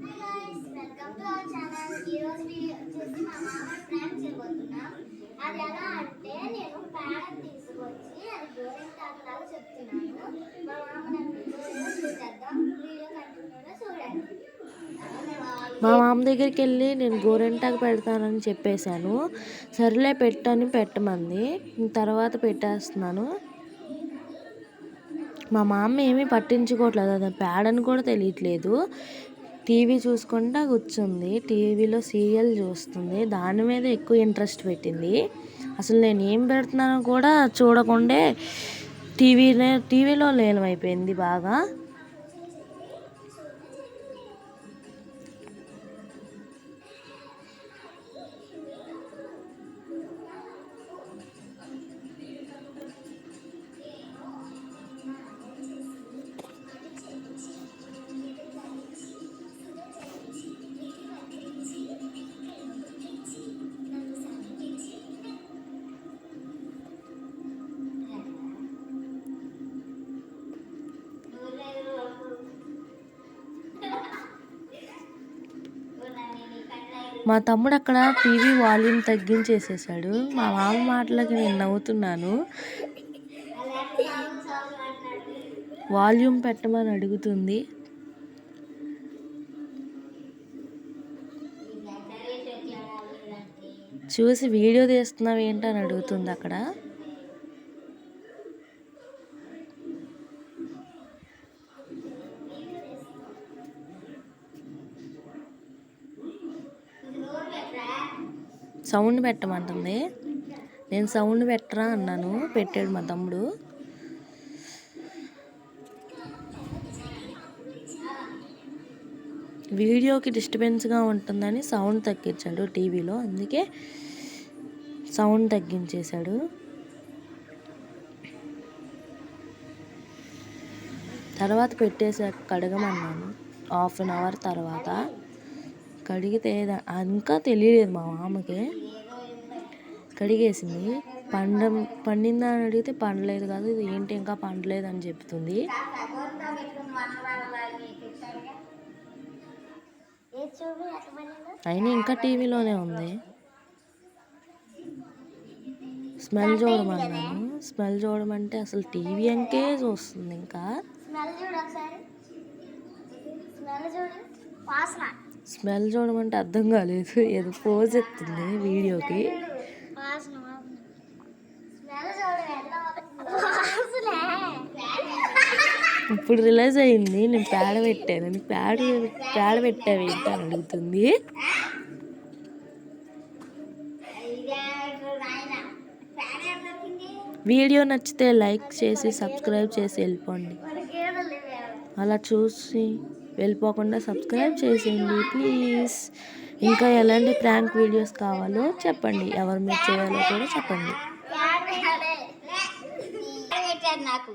Welcome to our channel. ఈ రోజు video వచ్చేసి మా మామని ప్రాంక్ చేయబోతున్నాం. అది ఎలా అంటే నేను ప్యాడ్ తీసుకొచ్చి అది గోరింటాకు లాగా చెప్తున్నాను. మా మామ నన్ను చూసేద్దాం. వీడియో కంటిన్యూగా చూడండి. మా మామ దగ్గరికి వెళ్ళి నేను గోరింటాకు పెడతానని చెప్పేశాను. సర్లే పెట్టని పెట్టమంది. తర్వాత పెట్టేస్తున్నాను. మా మామ ఏమీ పట్టించుకోవట్లేదు, అది పేడని కూడా తెలియట్లేదు. టీవీ చూసుకుంటా కూర్చుంది, టీవీలో సీరియల్ చూస్తుంది, దాని మీద ఎక్కువ ఇంట్రెస్ట్ పెట్టింది. అసలు నేను ఏం పెడుతున్నానో కూడా చూడకుండే టీవీలో లీనమైపోయింది బాగా. మా తమ్ముడు అక్కడ టీవీ వాల్యూమ్ తగ్గించేసేసాడు. మా మామ మాటలకి నేను నవ్వుతున్నాను. వాల్యూమ్ పెట్టమని అడుగుతుంది. చూసి వీడియో తీస్తున్నావు ఏంటని అడుగుతుంది అక్కడ. సౌండ్ పెట్టమంటుంది. నేను సౌండ్ పెట్టరా అన్నాను, పెట్టాడు మా తమ్ముడు. వీడియోకి డిస్టర్బెన్స్గా ఉంటుందని సౌండ్ తగ్గించాడు టీవీలో, అందుకే సౌండ్ తగ్గించేశాడు. తర్వాత పెట్టేసాక కడగమన్నాను. 1/2 అవర్ తర్వాత కడిగితే ఇంకా తెలియలేదు మా మామకి. కడిగేసింది. పండిందా అని అడిగితే పండలేదు కాదు, ఇది ఏంటి ఇంకా పండలేదు అని చెప్తుంది. అయినా ఇంకా టీవీలోనే ఉంది. స్మెల్ చూడమన్నాను. స్మెల్ చూడమంటే అసలు టీవీ అంకే చూస్తుంది. ఇంకా స్మెల్ చూడమంటే అర్థం కాలేదు, ఏదో పోజ్ ఎత్తుంది వీడియోకి. ఇప్పుడు రిలైజ్ అయింది నేను పేడ పెట్టాను. పేడ పెట్టావు ఏంటి అని అడుగుతుంది. వీడియో నచ్చితే లైక్ చేసి సబ్స్క్రైబ్ చేసి వెళ్ళిపోండి. అలా చూసి వెళ్ళిపోకుండా సబ్స్క్రైబ్ చేసేయండి ప్లీజ్. ఇంకా ఎలాంటి ప్రాంక్ వీడియోస్ కావాలో చెప్పండి, ఎవరు మీరు చేయాలో కూడా చెప్పండి. నాకు